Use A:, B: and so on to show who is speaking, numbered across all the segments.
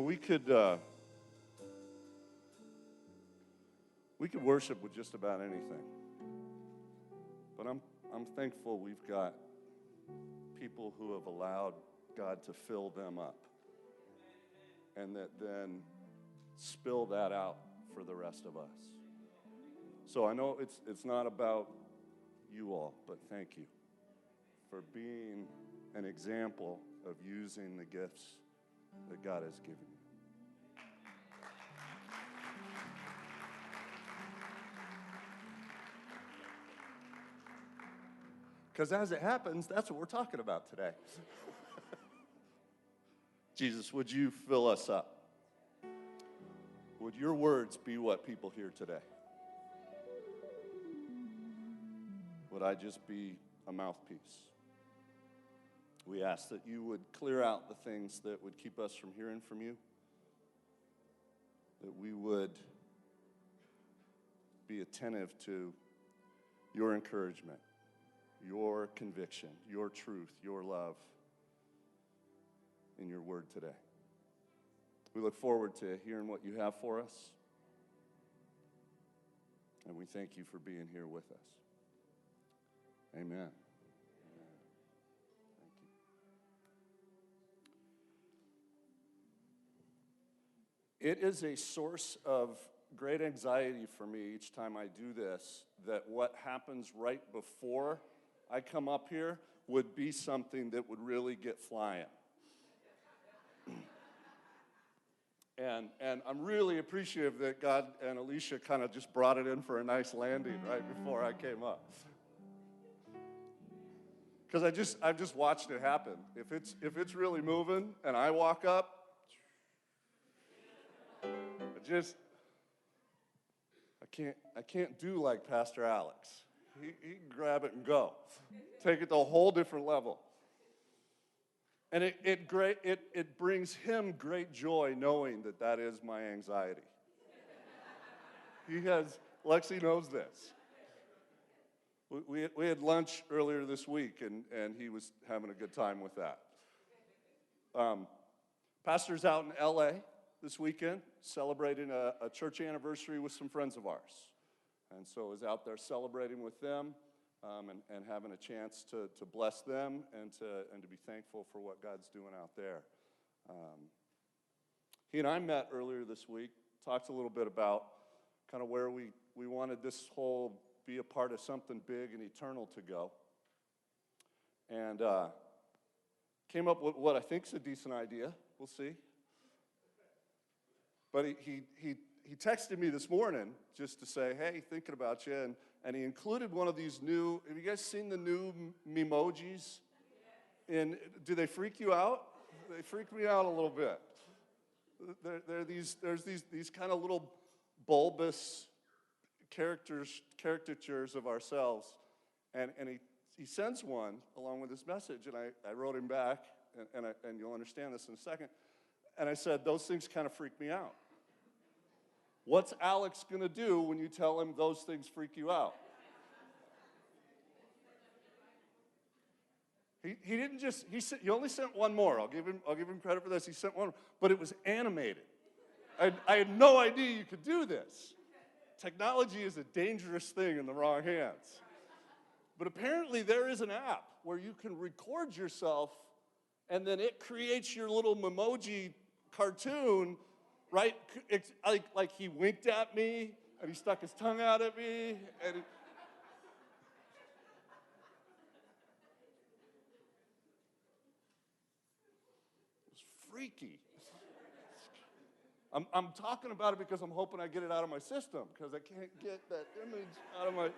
A: we could worship with just about anything, but I'm thankful we've got people who have allowed God to fill them up, and that then spill that out for the rest of us. So I know it's not about you all, but thank you for being an example of using the gifts that God has given you. Because as it happens, that's what we're talking about today. Jesus, would you fill us up? Would your words be what people hear today? Would I just be a mouthpiece? We ask that you would clear out the things that would keep us from hearing from you, that we would be attentive to your encouragement, your conviction, your truth, your love in your word today. We look forward to hearing what you have for us, and we thank you for being here with us. Amen. Amen. Thank you. It is a source of great anxiety for me each time I do this, that what happens right before I come up here would be something that would really get flying. And I'm really appreciative that God and Alicia kind of just brought it in for a nice landing right before I came up. Because I've just watched it happen. If it's really moving and I walk up, I can't do like Pastor Alex. He can grab it and go. Take it to a whole different level. And it brings him great joy knowing that is my anxiety. Lexi knows this. We had lunch earlier this week, and he was having a good time with that. Pastor's out in L.A. this weekend, celebrating a church anniversary with some friends of ours. And so I was out there celebrating with them, and having a chance to bless them and to be thankful for what God's doing out there. He and I met earlier this week, talked a little bit about kind of where we wanted this whole be a part of something big and eternal to go. And came up with what I think is a decent idea. We'll see. But he texted me this morning just to say, hey, thinking about you. And he included one of these new, have you guys seen the new memojis? And do they freak you out? They freak me out a little bit. There's these kind of little bulbous caricatures of ourselves. And he sends one along with this message. And I wrote him back, and you'll understand this in a second. And I said, those things kind of freak me out. What's Alex going to do when you tell him those things freak you out? He didn't just, he only sent one more. I'll give him credit for this. He sent one, but it was animated. I had no idea you could do this. Technology is a dangerous thing in the wrong hands. But apparently there is an app where you can record yourself, and then it creates your little memoji cartoon. Right? It's like he winked at me, and he stuck his tongue out at me, and it was freaky. I'm talking about it because I'm hoping I get it out of my system, because I can't get that image out of my.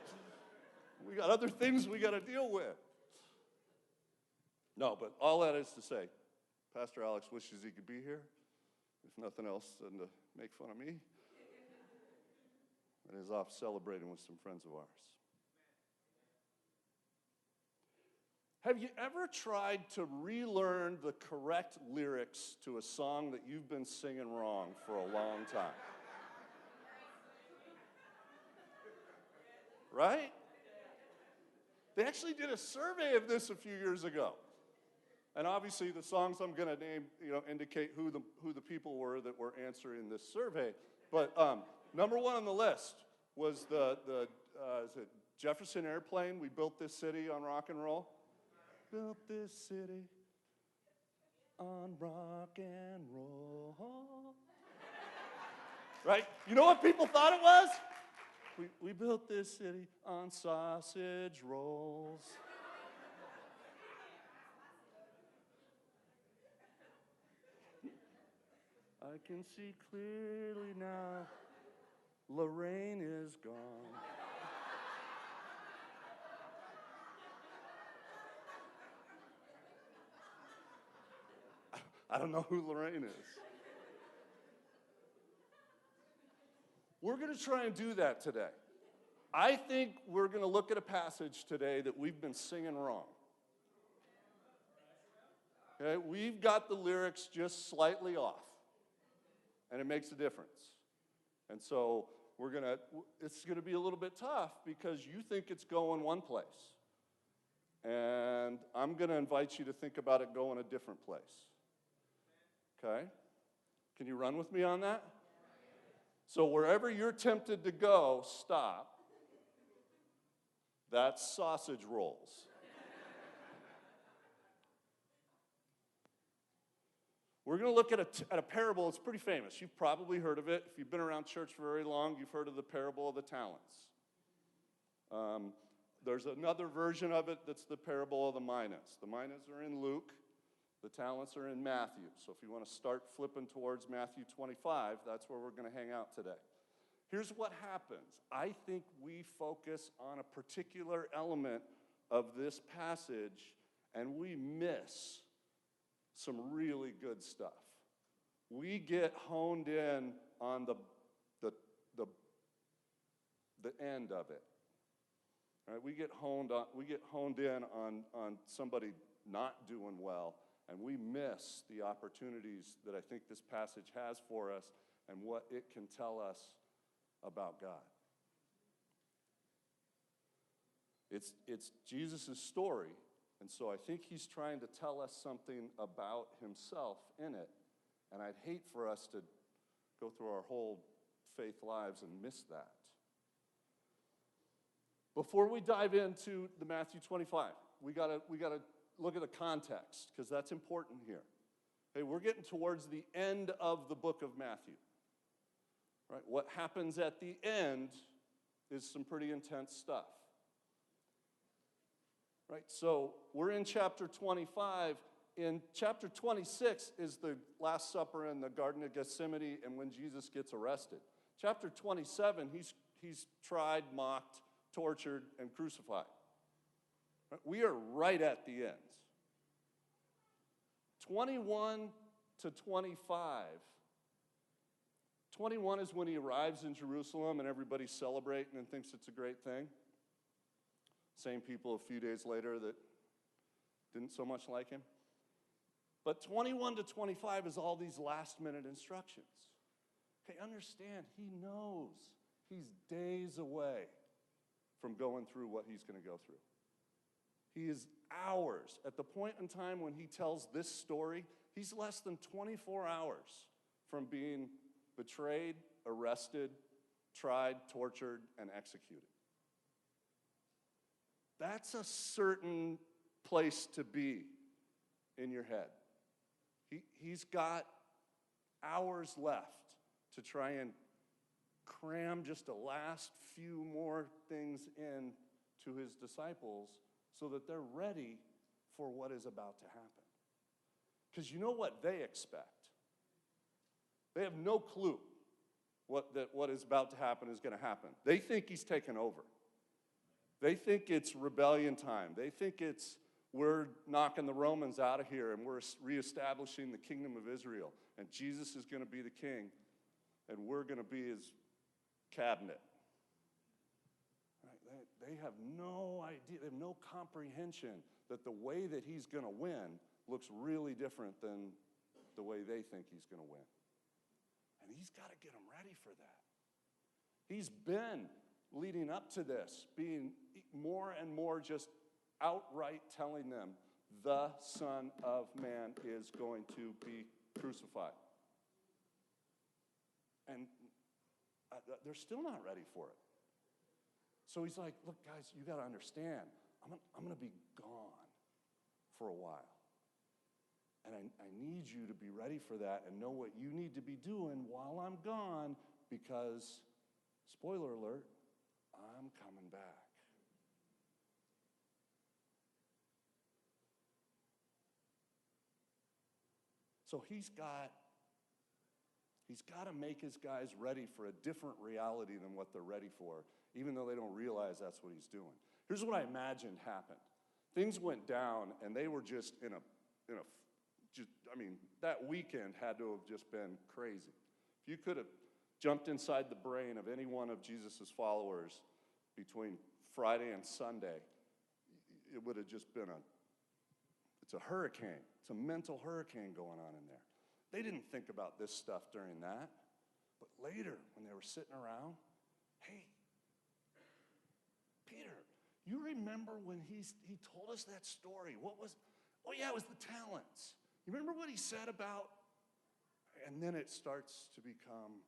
A: We got other things we got to deal with. No, but all that is to say, Pastor Alex wishes he could be here. If nothing else than to make fun of me. And is off celebrating with some friends of ours. Have you ever tried to relearn the correct lyrics to a song that you've been singing wrong for a long time? Right? They actually did a survey of this a few years ago. And obviously, the songs I'm going to name, indicate who the people were that were answering this survey. But number one on the list was is it Jefferson Airplane? We built this city on rock and roll. Built this city on rock and roll. Right? You know what people thought it was? We built this city on sausage rolls. I can see clearly now, Lorraine is gone. I don't know who Lorraine is. We're going to try and do that today. I think we're going to look at a passage today that we've been singing wrong. Okay, we've got the lyrics just slightly off, and it makes a difference. And so it's going to be a little bit tough because you think it's going one place. And I'm going to invite you to think about it going a different place. Okay? Can you run with me on that? So wherever you're tempted to go, stop. That's sausage rolls. We're going to look at a parable. It's pretty famous. You've probably heard of it. If you've been around church for very long, you've heard of the parable of the talents. There's another version of it that's the parable of the minas. The minas are in Luke. The talents are in Matthew. So if you want to start flipping towards Matthew 25, that's where we're going to hang out today. Here's what happens. I think we focus on a particular element of this passage, and we miss some really good stuff. We get honed in on the end of it. Right? We get honed in on somebody not doing well, and we miss the opportunities that I think this passage has for us and what it can tell us about God. It's Jesus' story, and so I think he's trying to tell us something about himself in it, and I'd hate for us to go through our whole faith lives and miss that. Before we dive into the Matthew 25, we gotta look at the context, because that's important here. Hey, we're getting towards the end of the book of Matthew. Right? What happens at the end is some pretty intense stuff. Right? So we're in chapter 25. In chapter 26 is the Last Supper in the Garden of Gethsemane and when Jesus gets arrested. Chapter 27, he's tried, mocked, tortured, and crucified. Right? We are right at the end. 21 to 25. 21 is when he arrives in Jerusalem and everybody's celebrating and thinks it's a great thing. Same people a few days later that didn't so much like him. But 21 to 25 is all these last-minute instructions. Okay, understand, he knows he's days away from going through what he's going to go through. He is hours. At the point in time when he tells this story, he's less than 24 hours from being betrayed, arrested, tried, tortured, and executed. That's a certain place to be in your head. He's got hours left to try and cram just a last few more things in to his disciples so that they're ready for what is about to happen. Because you know what they expect. They have no clue what is about to happen is going to happen. They think he's taken over. They think it's rebellion time. They think we're knocking the Romans out of here and we're reestablishing the kingdom of Israel. And Jesus is going to be the king and we're going to be his cabinet. Right? They have no idea, they have no comprehension that the way that he's going to win looks really different than the way they think he's going to win. And he's got to get them ready for that. He's been leading up to this, being more and more just outright telling them, the Son of Man is going to be crucified. And they're still not ready for it. So he's like, look, guys, you got to understand, I'm going to be gone for a while. And I need you to be ready for that and know what you need to be doing while I'm gone because, spoiler alert, I'm coming back. So he's got to make his guys ready for a different reality than what they're ready for, even though they don't realize that's what he's doing. Here's what I imagined happened. Things went down, and they were just that weekend had to have just been crazy. If you could have jumped inside the brain of any one of Jesus' followers between Friday and Sunday, it would have just been it's a hurricane. It's a mental hurricane going on in there. They didn't think about this stuff during that. But later, when they were sitting around, hey, Peter, you remember when he told us that story? Oh yeah, it was the talents. You remember what he said about? And then it starts to become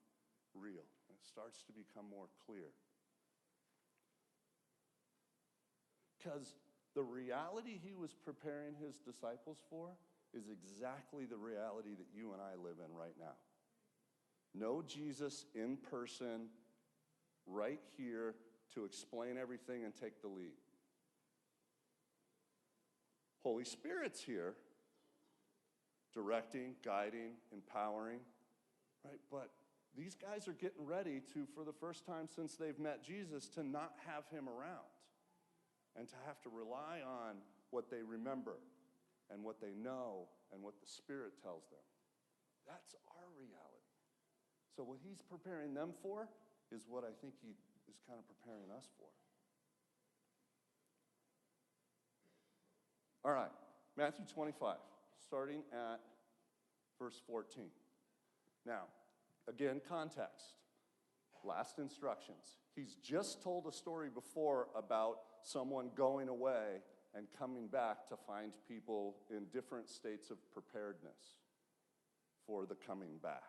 A: real. It starts to become more clear. Because the reality he was preparing his disciples for is exactly the reality that you and I live in right now. Know Jesus in person, right here, to explain everything and take the lead. Holy Spirit's here, directing, guiding, empowering, right? But these guys are getting ready to, for the first time since they've met Jesus, to not have him around and to have to rely on what they remember and what they know and what the Spirit tells them. That's our reality. So what he's preparing them for is what I think he is kind of preparing us for. All right, Matthew 25, starting at verse 14. Now, again, context. Last instructions. He's just told a story before about someone going away and coming back to find people in different states of preparedness for the coming back.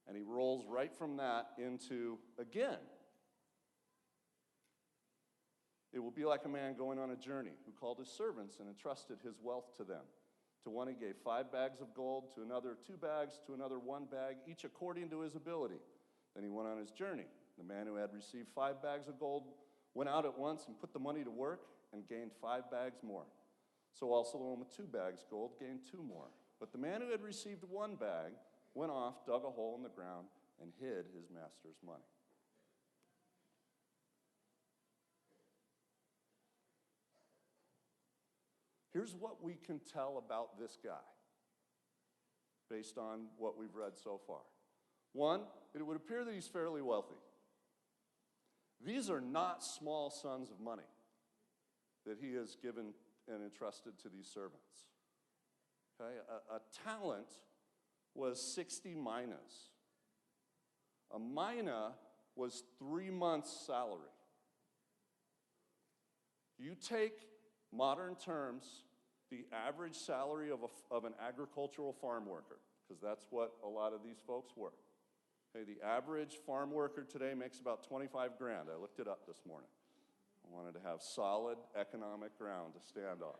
A: And he rolls right from that into, again, it will be like a man going on a journey who called his servants and entrusted his wealth to them. To one he gave 5 bags of gold, to another 2 bags, to another 1 bag, each according to his ability. Then he went on his journey. The man who had received 5 bags of gold went out at once and put the money to work and gained 5 bags more. So also the one with 2 bags of gold gained 2 more. But the man who had received 1 bag went off, dug a hole in the ground, and hid his master's money. Here's what we can tell about this guy based on what we've read so far. 1, it would appear that he's fairly wealthy. These are not small sums of money that he has given and entrusted to these servants. Okay? A talent was 60 minas. A mina was 3 months' salary. You take modern terms, the average salary of an agricultural farm worker, because that's what a lot of these folks were. Okay, the average farm worker today makes about 25 grand. I looked it up this morning. I wanted to have solid economic ground to stand on.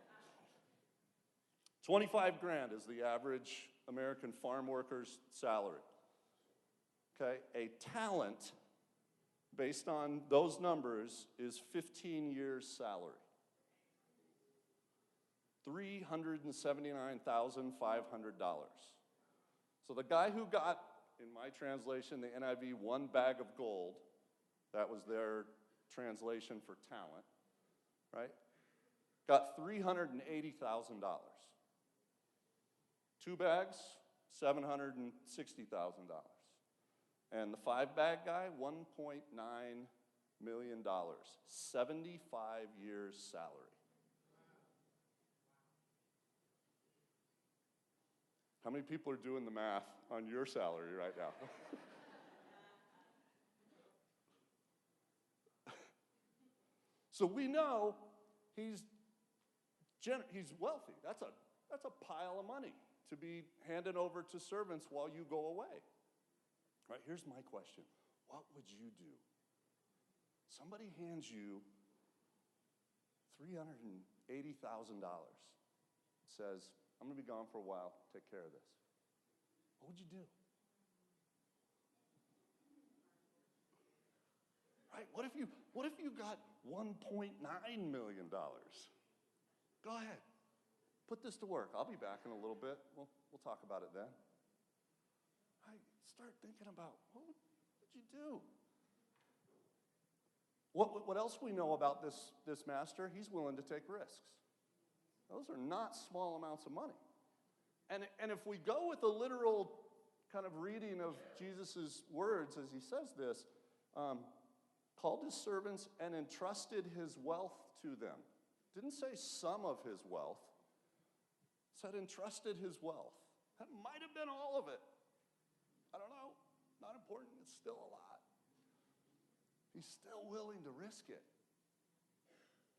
A: 25 grand is the average American farm worker's salary. Okay, a talent, based on those numbers, is 15 years' salary. $379,500. So the guy who got, in my translation, the NIV, 1 bag of gold, that was their translation for talent, right? Got $380,000. 2 bags, $760,000. And the 5 bag guy, $1.9 million. 75 years salary. How many people are doing the math on your salary right now? So we know he's He's wealthy. That's a pile of money to be handed over to servants while you go away. Right, here's my question. What would you do? Somebody hands you $380,000. Says, I'm going to be gone for a while. Take care of this. What would you do? Right? What if you got $1.9 million? Go ahead. Put this to work. I'll be back in a little bit. We'll talk about it then. Right? Start thinking about what would you do? What else we know about this master? He's willing to take risks. Those are not small amounts of money. And if we go with a literal kind of reading of Jesus' words as he says this, called his servants and entrusted his wealth to them. Didn't say some of his wealth. Said entrusted his wealth. That might have been all of it. I don't know. Not important. It's still a lot. He's still willing to risk it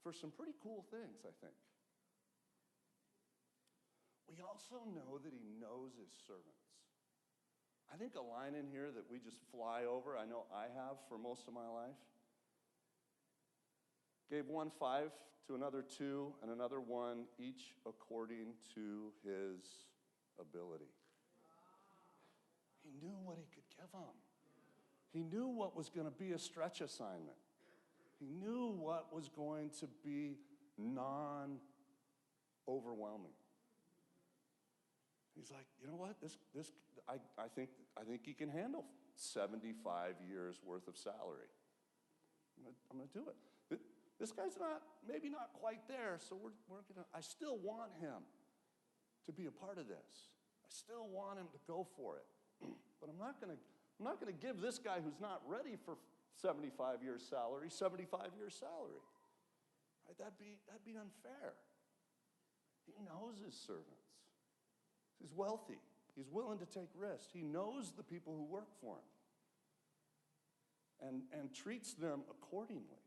A: for some pretty cool things, I think. We also know that he knows his servants. I think a line in here that we just fly over, I know I have for most of my life. Gave one 5, to another 2, and another 1, each according to his ability. He knew what he could give them. He knew what was going to be a stretch assignment. He knew what was going to be non-overwhelming. He's like, you know what? I think he can handle 75 years worth of salary. I'm going to do it. This guy's maybe not quite there, so I still want him to be a part of this. I still want him to go for it. But I'm not going to give this guy who's not ready for 75 years salary, 75 years salary. Right? That'd be unfair. He knows his servants. He's wealthy. He's willing to take risks. He knows the people who work for him and treats them accordingly.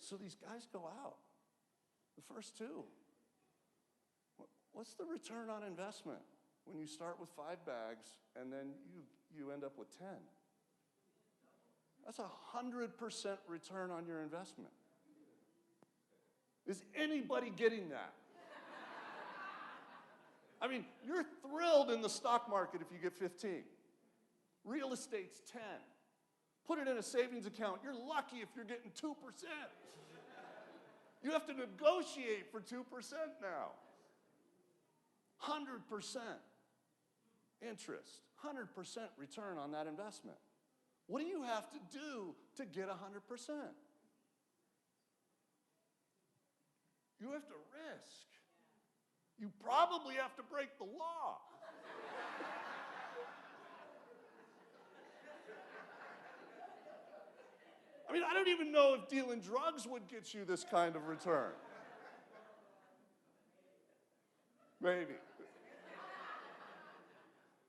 A: So these guys go out, the first 2. What's the return on investment when you start with 5 bags and then you end up with 10? That's 100% return on your investment. Is anybody getting that? I mean, you're thrilled in the stock market if you get 15. Real estate's 10. Put it in a savings account. You're lucky if you're getting 2%. You have to negotiate for 2% now. 100% interest, 100% return on that investment. What do you have to do to get 100%? You have to risk. You probably have to break the law. I mean, I don't even know if dealing drugs would get you this kind of return. Maybe.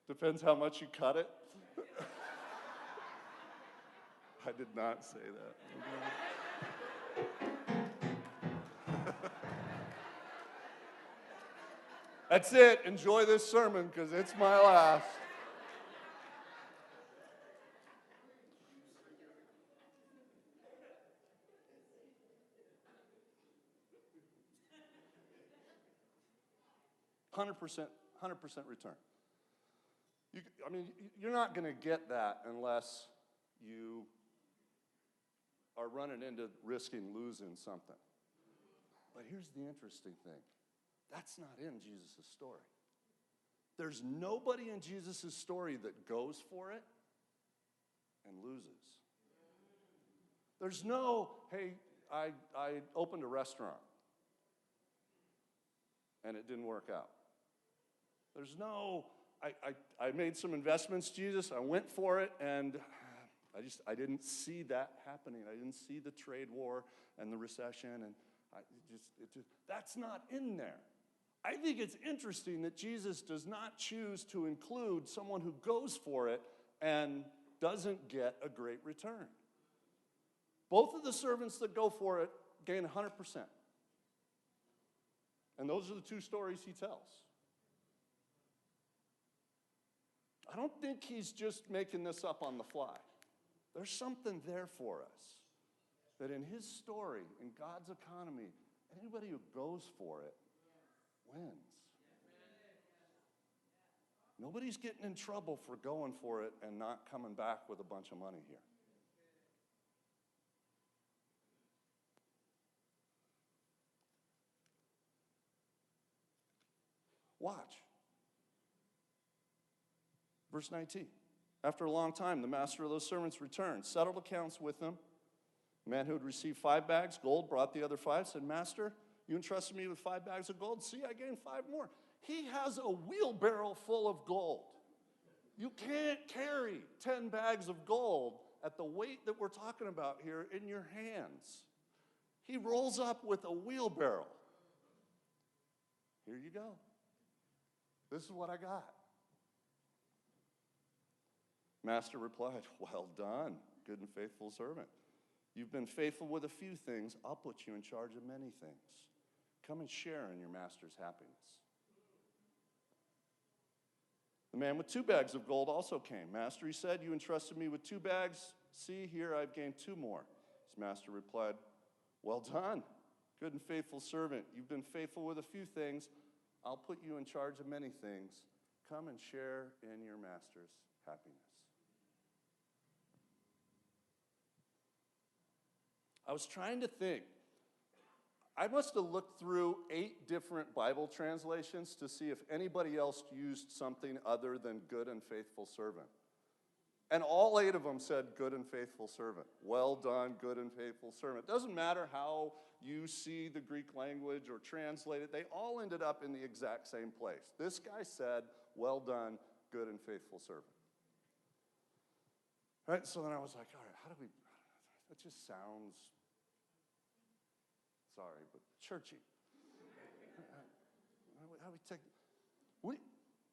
A: Depends how much you cut it. I did not say that. That's it. Enjoy this sermon because it's my last. $100% return. You're not going to get that unless you are running into risking losing something. But here's the interesting thing. That's not in Jesus' story. There's nobody in Jesus' story that goes for it and loses. There's no, hey, I opened a restaurant and it didn't work out. There's no, I made some investments, Jesus, I went for it, and I didn't see that happening. I didn't see the trade war and the recession, and that's not in there. I think it's interesting that Jesus does not choose to include someone who goes for it and doesn't get a great return. Both of the servants that go for it gain 100%. And those are the two stories he tells. I don't think he's just making this up on the fly. There's something there for us. That in his story, in God's economy, anybody who goes for it wins. Nobody's getting in trouble for going for it and not coming back with a bunch of money here. Watch. Verse 19. After a long time, the master of those servants returned, settled accounts with them. The man who had received 5 bags gold brought the other 5, said, Master, you entrusted me with 5 bags of gold. See, I gained 5 more. He has a wheelbarrow full of gold. You can't carry 10 bags of gold at the weight that we're talking about here in your hands. He rolls up with a wheelbarrow. Here you go. This is what I got. Master replied, well done, good and faithful servant. You've been faithful with a few things. I'll put you in charge of many things. Come and share in your master's happiness. The man with 2 bags of gold also came. Master, he said, you entrusted me with 2 bags. See, here I've gained 2 more. His master replied, well done, good and faithful servant. You've been faithful with a few things. I'll put you in charge of many things. Come and share in your master's happiness. I was trying to think. I must have looked through 8 different Bible translations to see if anybody else used something other than good and faithful servant. And all 8 of them said good and faithful servant. Well done, good and faithful servant. Doesn't matter how you see the Greek language or translate it, they all ended up in the exact same place. This guy said, well done, good and faithful servant. Right? So then I was like, all right, how do we, that just sounds, sorry, but churchy. How do we take,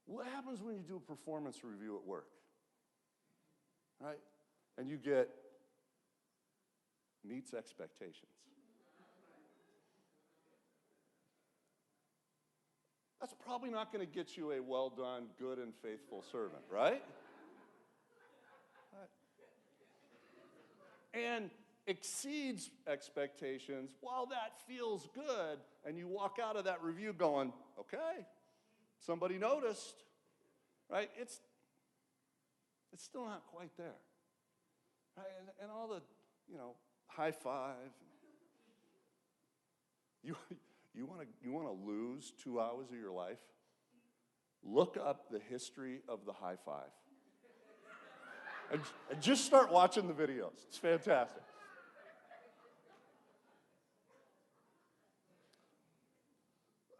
A: what happens when you do a performance review at work? Right? And you get meets expectations. That's probably not going to get you a well done, good and faithful servant, right? And exceeds expectations, while that feels good, and you walk out of that review going, okay, somebody noticed, right? It's still not quite there, right? And all the, high five. You want to lose 2 hours of your life? Look up the history of the high five. And just start watching the videos. It's fantastic.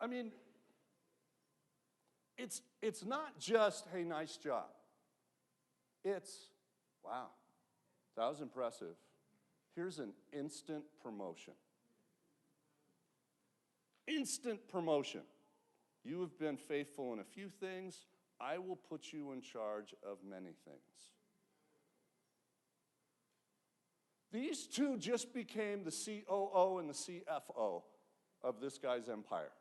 A: I mean, it's not just, hey, nice job. It's, wow, that was impressive. Here's an instant promotion. Instant promotion. You have been faithful in a few things. I will put you in charge of many things. These 2 just became the COO and the CFO of this guy's empire.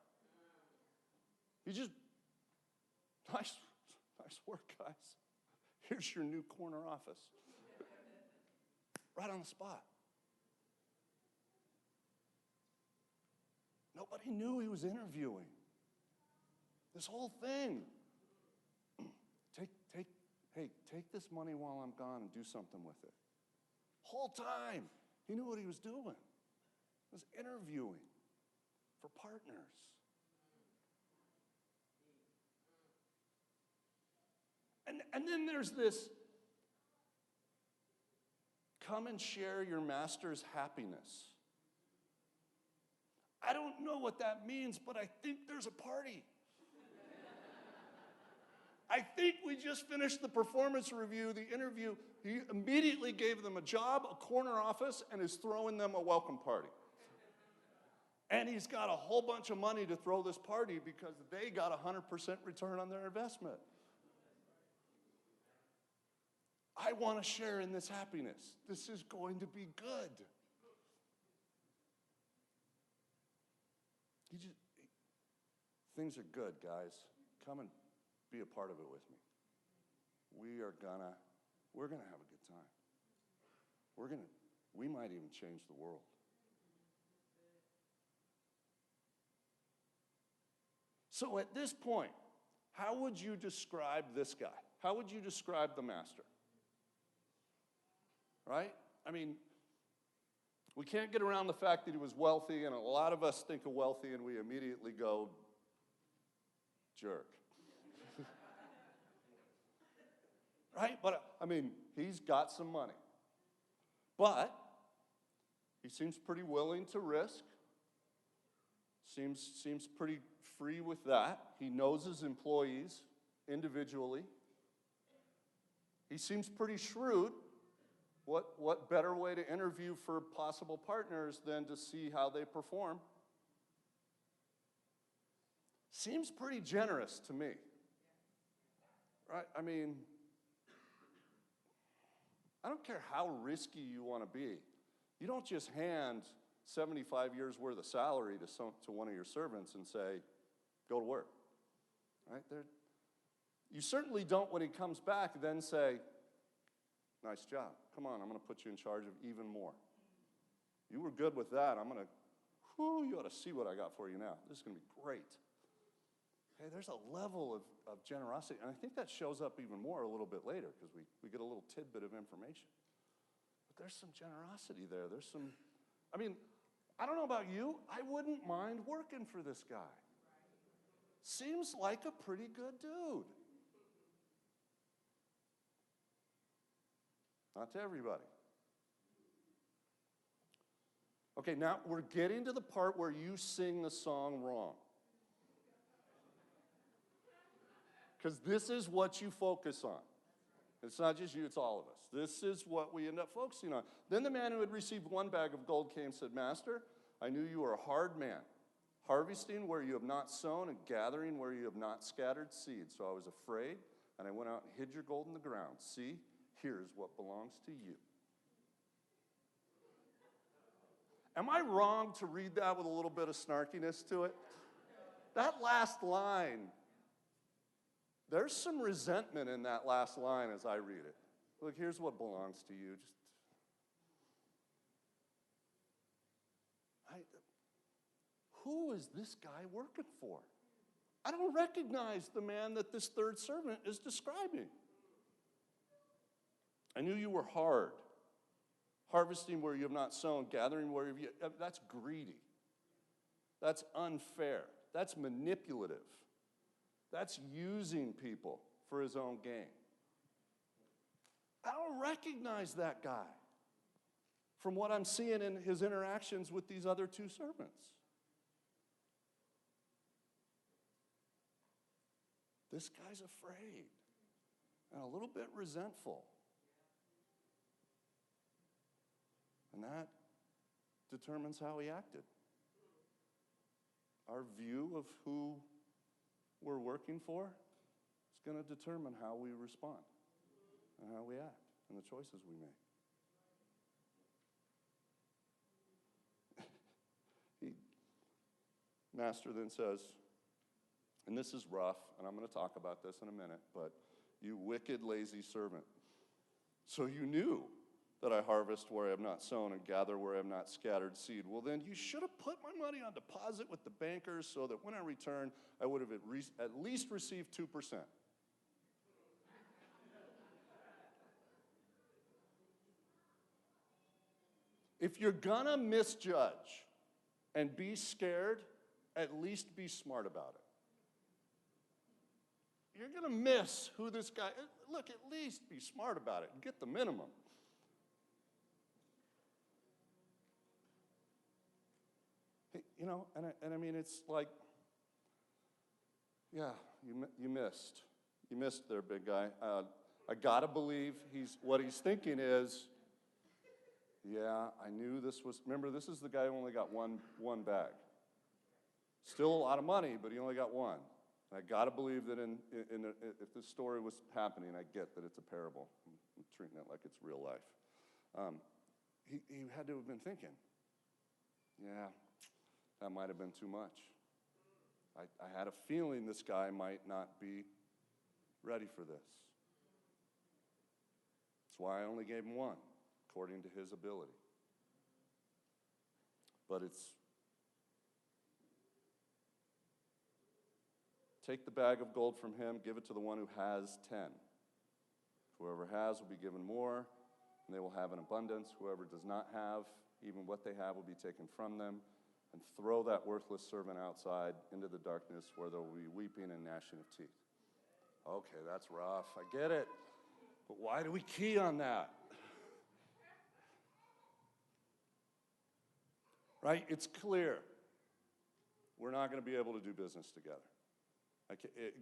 A: He just, nice work, guys. Here's your new corner office. Right on the spot. Nobody knew he was interviewing. This whole thing. Take this money while I'm gone and do something with it. Whole time, he knew what he was doing. He was interviewing for partners. And then there's this, come and share your master's happiness. I don't know what that means, but I think there's a party. I think we just finished the performance review, the interview. He immediately gave them a job, a corner office, and is throwing them a welcome party. And he's got a whole bunch of money to throw this party because they got 100% return on their investment. I want to share in this happiness. This is going to be good. things are good, guys. Come and be a part of it with me. We're gonna have a good time. We might even change the world. So at this point, how would you describe this guy? How would you describe the master? Right? I mean, we can't get around the fact that he was wealthy, and a lot of us think of wealthy and we immediately go, jerk. Right? But, I mean, he's got some money. But he seems pretty willing to risk. Seems pretty free with that. He knows his employees individually. He seems pretty shrewd. What better way to interview for possible partners than to see how they perform? Seems pretty generous to me. Right? I mean, I don't care how risky you want to be. You don't just hand 75 years worth of salary to one of your servants and say, go to work. Right? You certainly don't, when he comes back, then say, nice job. Come on, I'm going to put you in charge of even more. You were good with that. You ought to see what I got for you now. This is going to be great. Okay, there's a level of generosity, and I think that shows up even more a little bit later because we get a little tidbit of information. But there's some generosity there. I don't know about you. I wouldn't mind working for this guy. Seems like a pretty good dude. Not to everybody. Okay, now we're getting to the part where you sing the song wrong. Because this is what you focus on. It's not just you, it's all of us. This is what we end up focusing on. Then the man who had received 1 bag of gold came and said, Master, I knew you were a hard man, harvesting where you have not sown and gathering where you have not scattered seed. So I was afraid, and I went out and hid your gold in the ground. See, here's what belongs to you. Am I wrong to read that with a little bit of snarkiness to it? That last line, there's some resentment in that last line as I read it. Look, here's what belongs to you. Who is this guy working for? I don't recognize the man that this third servant is describing. I knew you were hard, harvesting where you have not sown, gathering where you have. That's greedy. That's unfair. That's manipulative. That's using people for his own gain. I don't recognize that guy from what I'm seeing in his interactions with these other 2 servants. This guy's afraid and a little bit resentful. And that determines how he acted. Our view of who we're working for is going to determine how we respond and how we act and the choices we make. Master then says, and this is rough, and I'm going to talk about this in a minute, but you wicked, lazy servant. So you knew that I harvest where I have not sown and gather where I have not scattered seed. Well, then you should have put my money on deposit with the bankers so that when I return, I would have at least received 2%. If you're going to misjudge and be scared, at least be smart about it. You're going to miss who this guy is. Look, at least be smart about it and get the minimum. You know, and I mean, it's like, yeah, you missed. You missed there, big guy. I got to believe what he's thinking is, yeah, I knew this was, remember, this is the guy who only got one bag. Still a lot of money, but he only got one. And I got to believe that if this story was happening, I get that it's a parable. I'm treating it like it's real life. He had to have been thinking, yeah, that might have been too much. I had a feeling this guy might not be ready for this. That's why I only gave him one, according to his ability. But it's take the bag of gold from him, give it to the one who has 10. Whoever has will be given more, and they will have an abundance. Whoever does not have, even what they have will be taken from them. And throw that worthless servant outside into the darkness where there will be weeping and gnashing of teeth. Okay, that's rough. I get it. But why do we key on that? Right? It's clear we're not going to be able to do business together.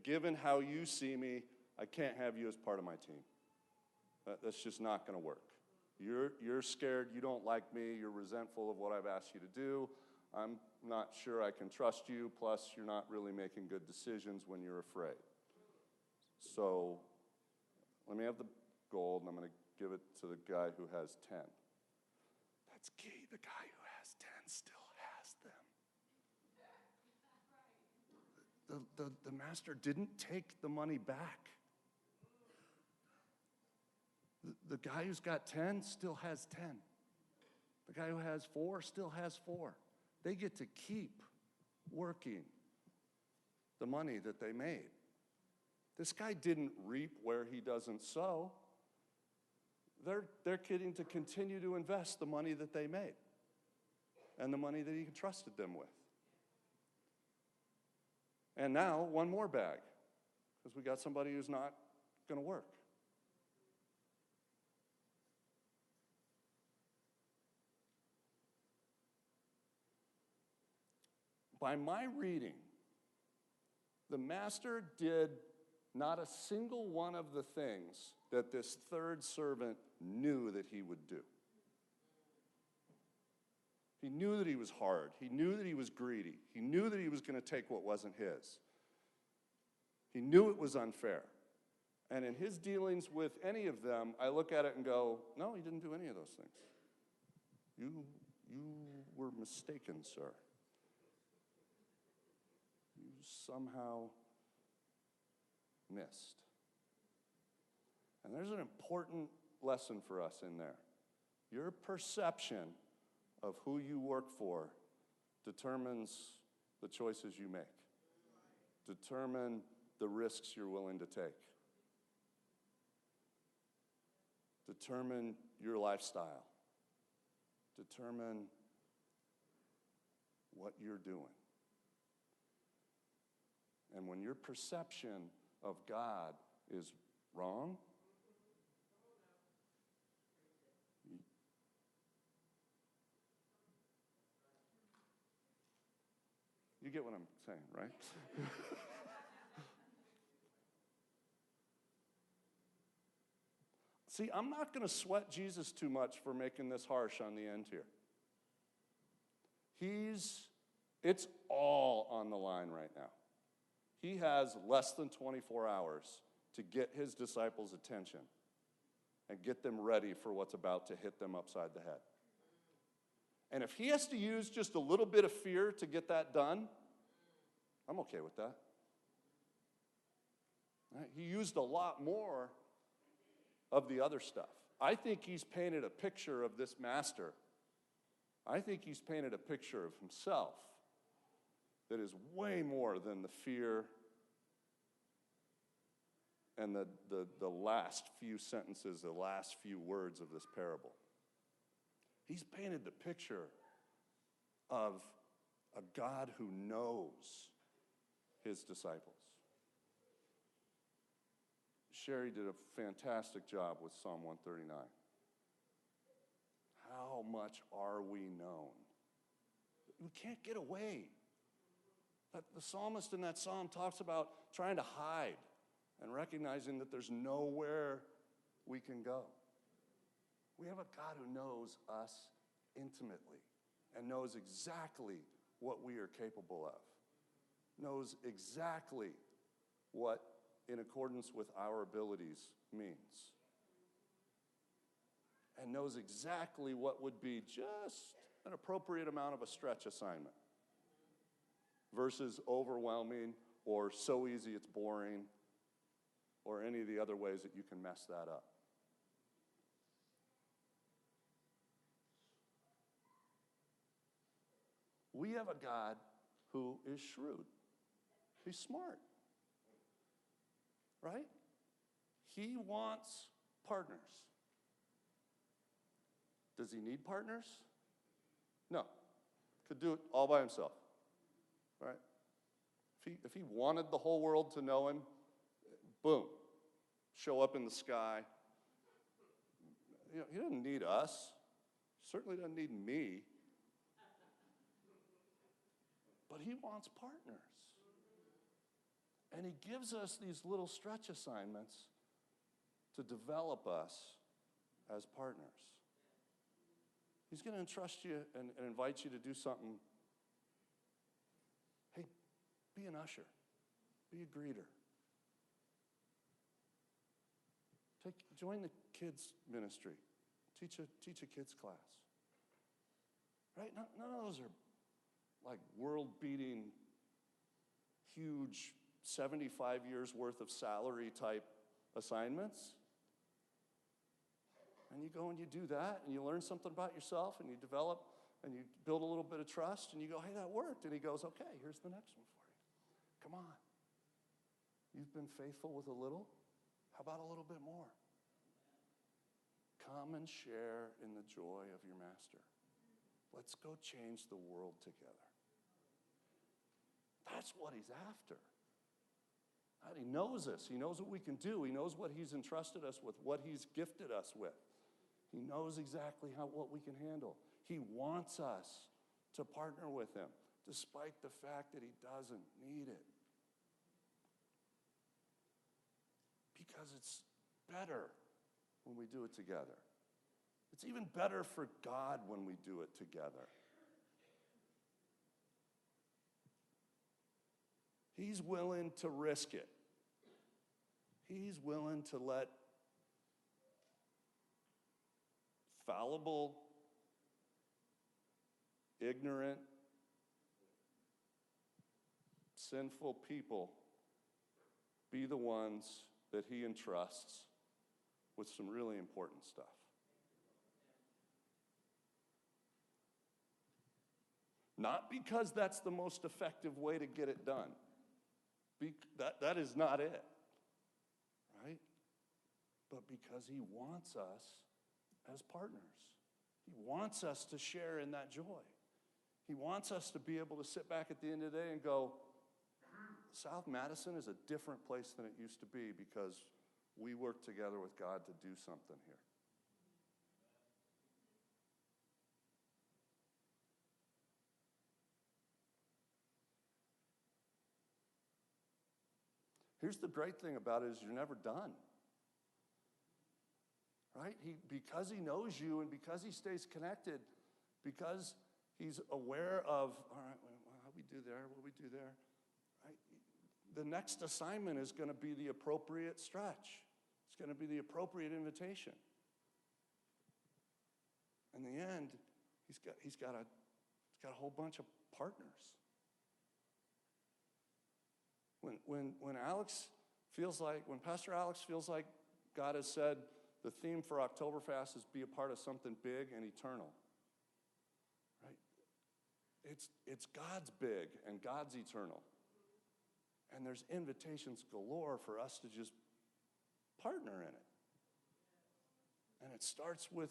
A: Given how you see me, I can't have you as part of my team. That's just not going to work. You're scared, you don't like me, you're resentful of what I've asked you to do. I'm not sure I can trust you, plus you're not really making good decisions when you're afraid. So let me have the gold, and I'm going to give it to the guy who has 10. That's key. The guy who has 10 still has them. The master didn't take the money back. The guy who's got 10 still has 10. The guy who has 4 still has 4. They get to keep working the money that they made. This guy didn't reap where he doesn't sow. They're getting to continue to invest the money that they made and the money that he entrusted them with. And now, one more bag, because we got somebody who's not going to work. By my reading, the master did not a single one of the things that this third servant knew that he would do. He knew that he was hard. He knew that he was greedy. He knew that he was going to take what wasn't his. He knew it was unfair. And in his dealings with any of them, I look at it and go, no, he didn't do any of those things. You were mistaken, sir. You somehow missed. And there's an important lesson for us in there. Your perception of who you work for determines the choices you make, determine the risks you're willing to take, determine your lifestyle, determine what you're doing. And when your perception of God is wrong, you get what I'm saying, right? See, I'm not going to sweat Jesus too much for making this harsh on the end here. It's all on the line right now. He has less than 24 hours to get his disciples' attention and get them ready for what's about to hit them upside the head. And if he has to use just a little bit of fear to get that done, I'm okay with that. He used a lot more of the other stuff. I think he's painted a picture of this master. I think he's painted a picture of himself that is way more than the fear and the last few sentences, the last few words of this parable. He's painted the picture of a God who knows his disciples. Sherry did a fantastic job with Psalm 139. How much are we known? We can't get away. The psalmist in that psalm talks about trying to hide and recognizing that there's nowhere we can go. We have a God who knows us intimately and knows exactly what we are capable of, knows exactly what, in accordance with our abilities, means, and knows exactly what would be just an appropriate amount of a stretch assignment. versus overwhelming or so easy it's boring or any of the other ways that you can mess that up. We have a God who is shrewd. He's smart, right? He wants partners. Does he need partners? No. Could do it all by himself, right? If he wanted the whole world to know him, boom, show up in the sky. You know, he doesn't need us. Certainly doesn't need me. But he wants partners. And he gives us these little stretch assignments to develop us as partners. He's going to entrust you and invite you to do something. Hey, be an usher. Be a greeter. Join the kids' ministry. Teach a kids' class. Right? None of those are like world-beating, huge 75 years worth of salary type assignments. And you go and you do that, and you learn something about yourself, and you develop, and you build a little bit of trust, and you go, hey, that worked. And he goes, okay, here's the next one for you. Come on. You've been faithful with a little. How about a little bit more? Come and share in the joy of your master. Let's go change the world together. That's what he's after. He knows us. He knows what we can do. He knows what he's entrusted us with, what he's gifted us with. He knows exactly what we can handle. He wants us to partner with him, despite the fact that he doesn't need it. Because it's better when we do it together. It's even better for God when we do it together. He's willing to risk it. He's willing to let fallible, ignorant, sinful people be the ones that he entrusts with some really important stuff. Not because that's the most effective way to get it done. That is not it, right? But because he wants us as partners. He wants us to share in that joy. He wants us to be able to sit back at the end of the day and go, South Madison is a different place than it used to be because we work together with God to do something here. Here's the great thing about it is you're never done. Right? Because he knows you and because he stays connected, because he's aware of, all right, how we do there, what we do there, right? The next assignment is going to be the appropriate stretch. It's going to be the appropriate invitation. In the end, he's got a whole bunch of partners. When Pastor Alex feels like God has said the theme for Oktoberfest is be a part of something big and eternal, right? It's God's big and God's eternal. And there's invitations galore for us to just partner in it. And it starts with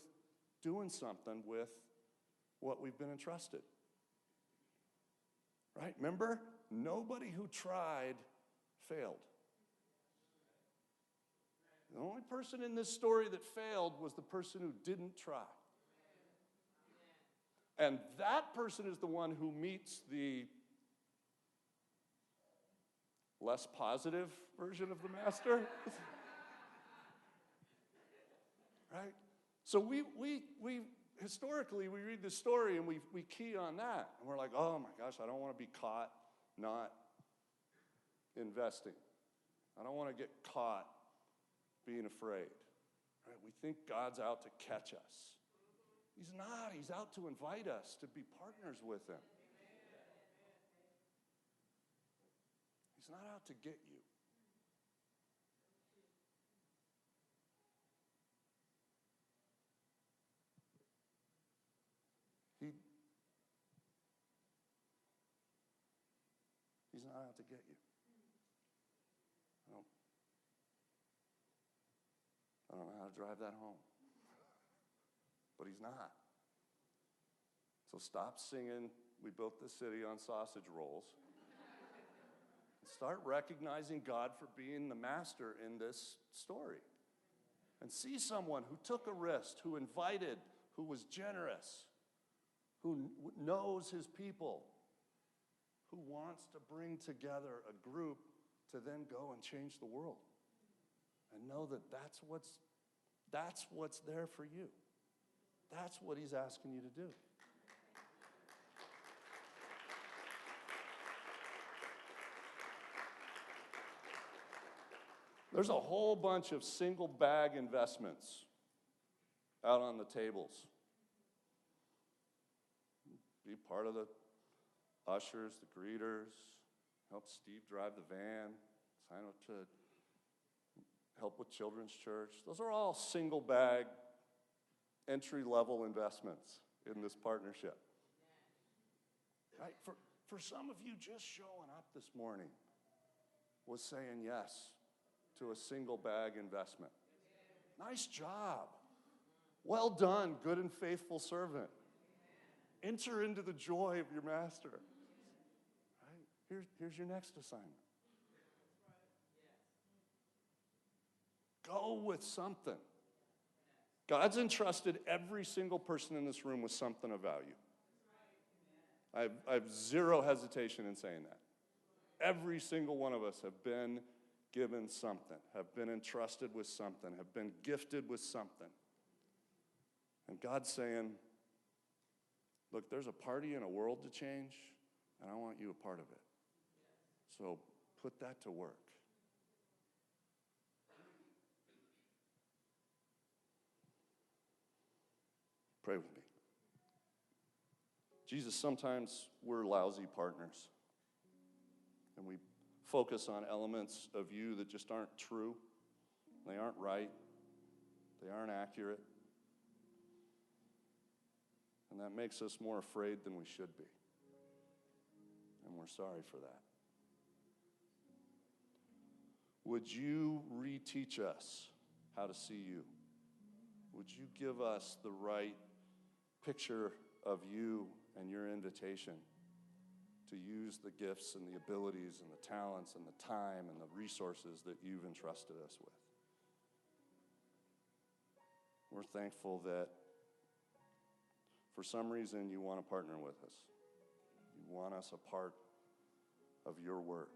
A: doing something with what we've been entrusted. Right? Remember? Nobody who tried failed. The only person in this story that failed was the person who didn't try. And that person is the one who meets the less positive version of the master. Right? So we historically, we read this story and we key on that. And we're like, oh my gosh, I don't want to be caught not investing. I don't want to get caught being afraid. Right? We think God's out to catch us. He's not. He's out to invite us to be partners with him. He's not out to get you. He's not out to get you. I don't know how to drive that home. But he's not. So stop singing, "We built this city on sausage rolls." And start recognizing God for being the master in this story. And see someone who took a risk, who invited, who was generous, who knows his people, who wants to bring together a group to then go and change the world. And know that that's what's there for you. That's what he's asking you to do. There's a whole bunch of single bag investments out on the tables. Be part of the ushers, the greeters, help Steve drive the van, sign up to help with children's church. Those are all single bag, entry-level investments in this partnership. Right? For some of you, just showing up this morning was saying yes to a single bag investment. Nice job. Well done, good and faithful servant. Enter into the joy of your master. Right? Here's your next assignment. Go with something. God's entrusted every single person in this room with something of value. I have zero hesitation in saying that. Every single one of us have been given something, have been entrusted with something, have been gifted with something. And God's saying, look, there's a party in a world to change, and I want you a part of it. So put that to work. Pray with me. Jesus, sometimes we're lousy partners, and we focus on elements of you that just aren't true. They aren't right. They aren't accurate. And that makes us more afraid than we should be. And we're sorry for that. Would you reteach us how to see you? Would you give us the right picture of you and your invitation to use the gifts and the abilities and the talents and the time and the resources that you've entrusted us with? We're thankful that for some reason you want to partner with us. You want us a part of your work.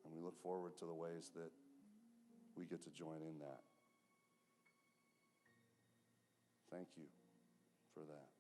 A: And we look forward to the ways that we get to join in that. Thank you for that.